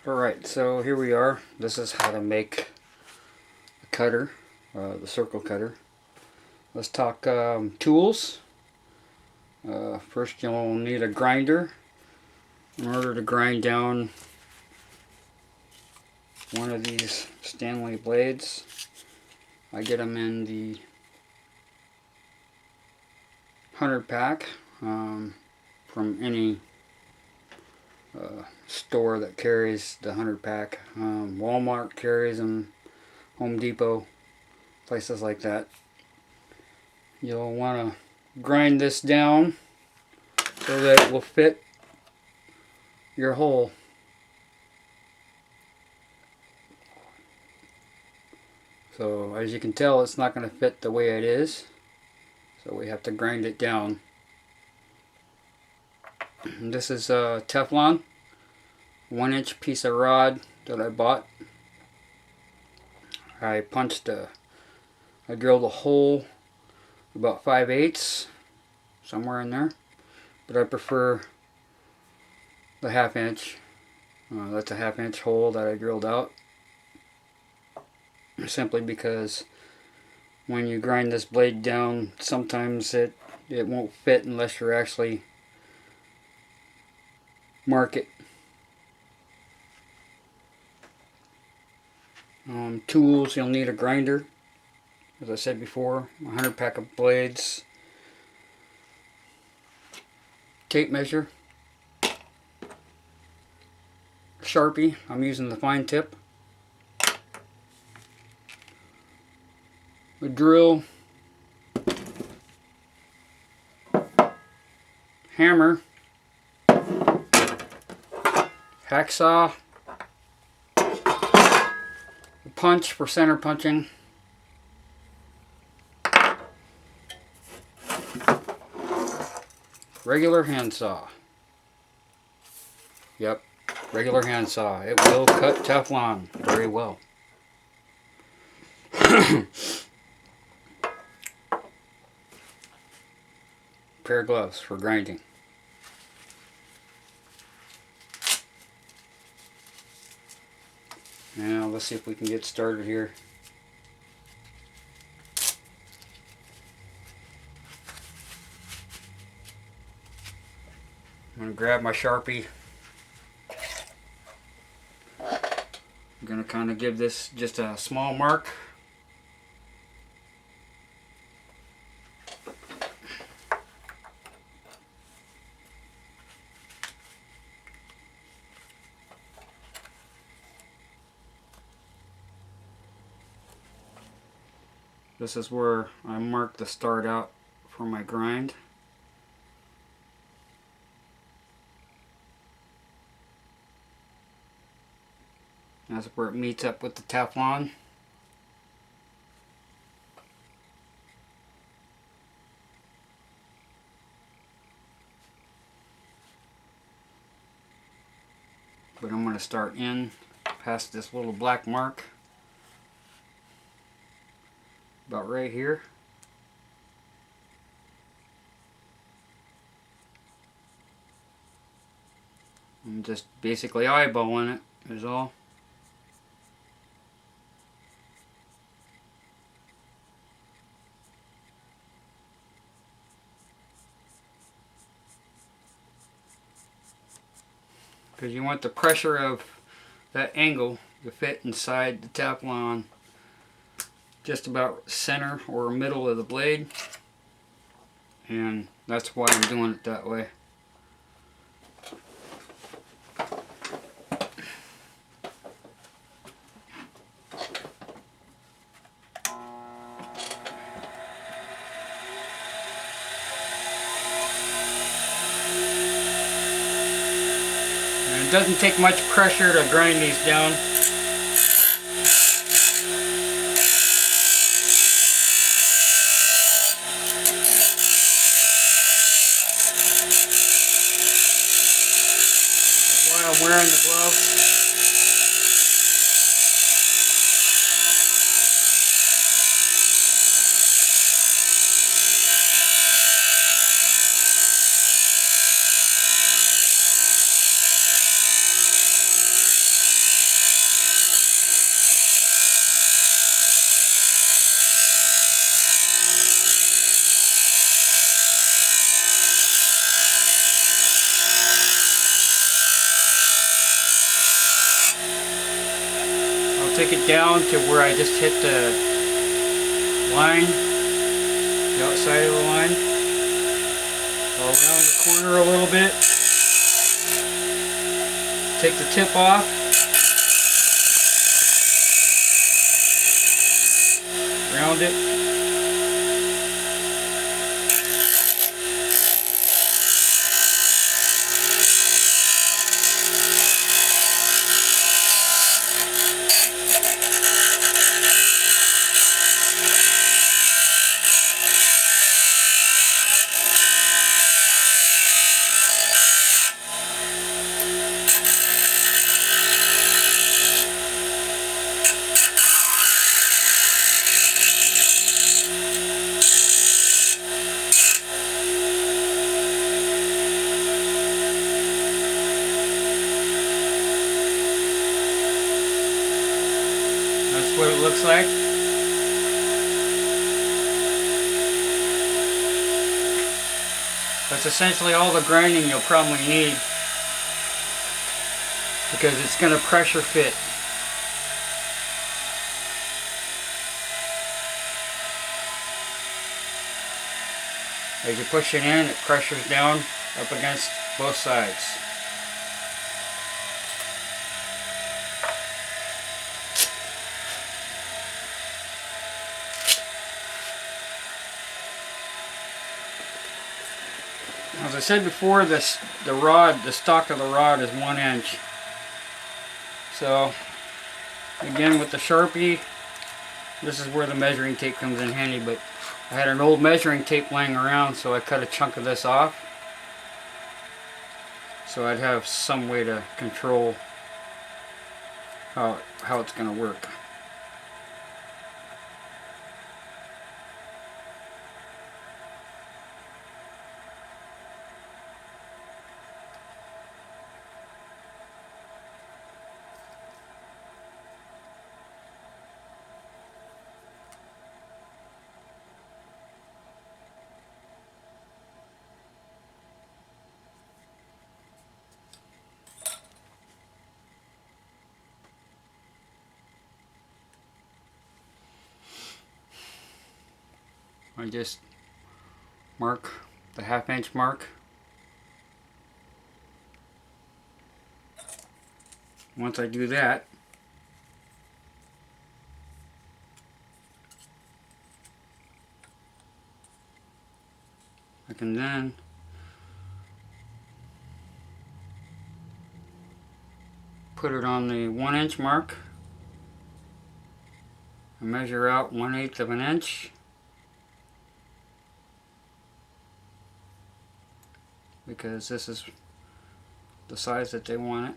Alright, so here we are. This is how to make a cutter, the circle cutter. Let's talk tools. First you'll need a grinder in order to grind down one of these Stanley blades. I get them in the 100 pack from any store that carries the 100 pack. Walmart carries them, Home Depot, places like that. You'll want to grind this down so that it will fit your hole. So as you can tell, it's not going to fit the way it is, so we have to grind it down. This is a Teflon 1-inch piece of rod that I bought. I drilled a hole about 5/8, somewhere in there, but I prefer the 1/2 inch. That's a 1/2 inch hole that I drilled out, simply because when you grind this blade down, sometimes it won't fit unless you're actually mark it. Tools, you'll need a grinder, as I said before, 100 pack of blades, tape measure, Sharpie, I'm using the fine tip, a drill, hammer, hacksaw, a punch for center punching, regular handsaw. Yep, regular handsaw. It will cut Teflon very well. Pair of gloves for grinding. Now let's see if we can get started here. I'm going to grab my Sharpie. I'm going to kind of give this just a small mark. This is where I mark the start out for my grind. That's where it meets up with the Teflon. But I'm going to start in past this little black mark, about right here. I'm just basically eyeballing it, is all. Because you want the pressure of that angle to fit inside the Teflon just about center or middle of the blade, and that's why I'm doing it that way. And it doesn't take much pressure to grind these down. While I'm wearing the gloves. stick it down to where I just hit the line, the outside of the line. Go around the corner a little bit. Take the tip off. Round it. That's what it looks like. That's essentially all the grinding you'll probably need, because it's going to pressure fit. As you push it in, it pressures down up against both sides. As I said before, the stock of the rod is 1 inch. So again, with the Sharpie, this is where the measuring tape comes in handy, but I had an old measuring tape laying around, so I cut a chunk of this off so I'd have some way to control how it's going to work. I just mark the 1/2 inch mark. Once I do that, I can then put it on the 1 inch mark and measure out 1/8 of an inch. Because this is the size that they want it.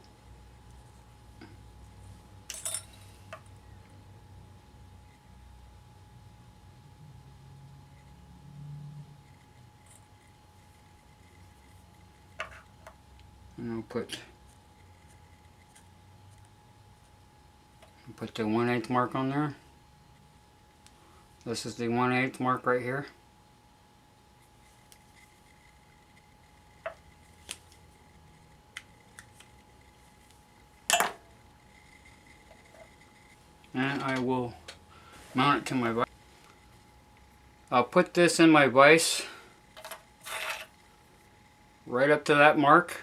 And I'll put the 1/8 mark on there. This is the 1/8 mark right here. And I will mount it to my vise. I'll put this in my vise right up to that mark.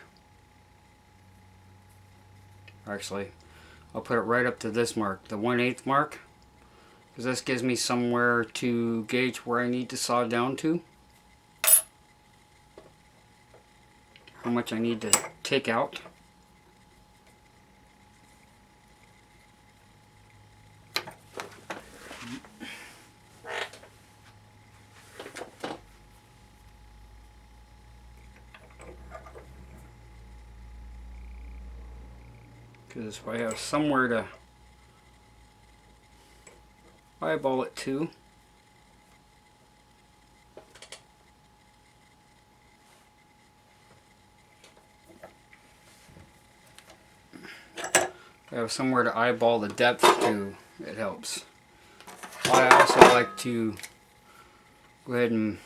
Actually, I'll put it right up to this mark, the 1/8 mark, because this gives me somewhere to gauge where I need to saw down to, how much I need to take out. Because if I have somewhere to eyeball it to, if I have somewhere to eyeball the depth to, it helps. I also like to go ahead and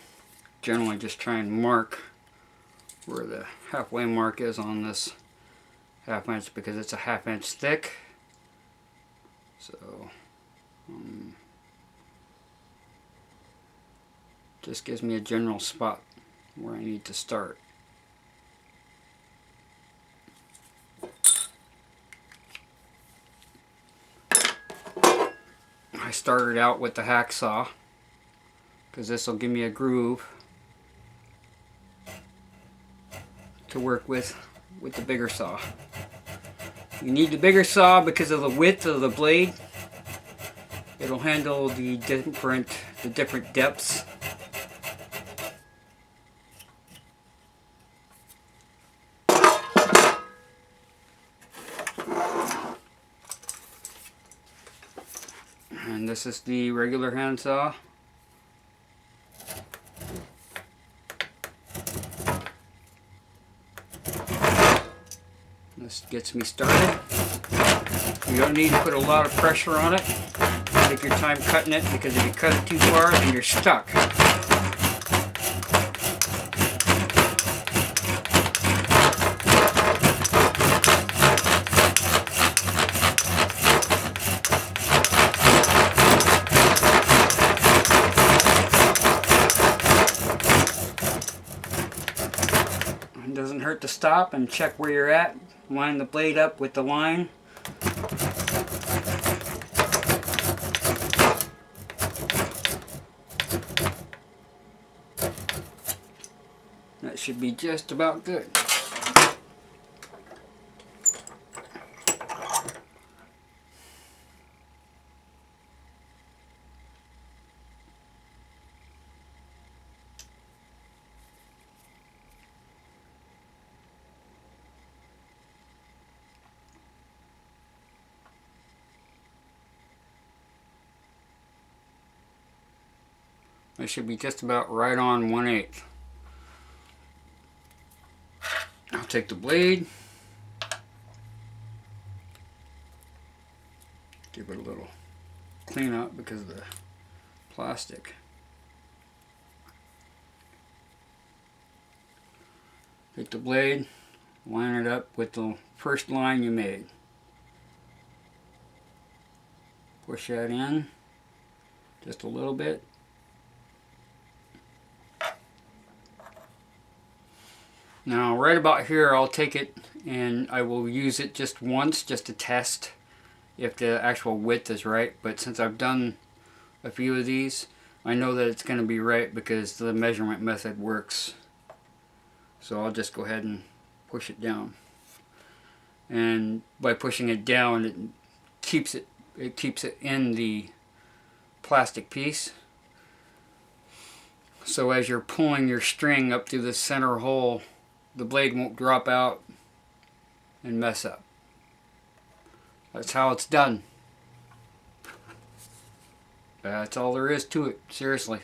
generally just try and mark where the halfway mark is on this 1/2 inch, because it's a 1/2 inch thick, So just gives me a general spot where I need to start. I started out with the hacksaw because this will give me a groove to work with the bigger saw. You need the bigger saw because of the width of the blade. It'll handle the different depths. And this is the regular handsaw. This gets me started. You don't need to put a lot of pressure on it. Take your time cutting it, because if you cut it too far, then you're stuck. It doesn't hurt to stop and check where you're at. Line the blade up with the line. That should be just about good. That should be just about right on 1/8. I'll take the blade, give it a little clean up because of the plastic. Take the blade, line it up with the first line you made. Push that in just a little bit. Now right about here I'll take it and I will use it just once just to test if the actual width is right, but since I've done a few of these I know that it's going to be right because the measurement method works. So I'll just go ahead and push it down, and by pushing it down it keeps it in the plastic piece. So as you're pulling your string up through the center hole, the blade won't drop out and mess up. That's how it's done. That's all there is to it, seriously.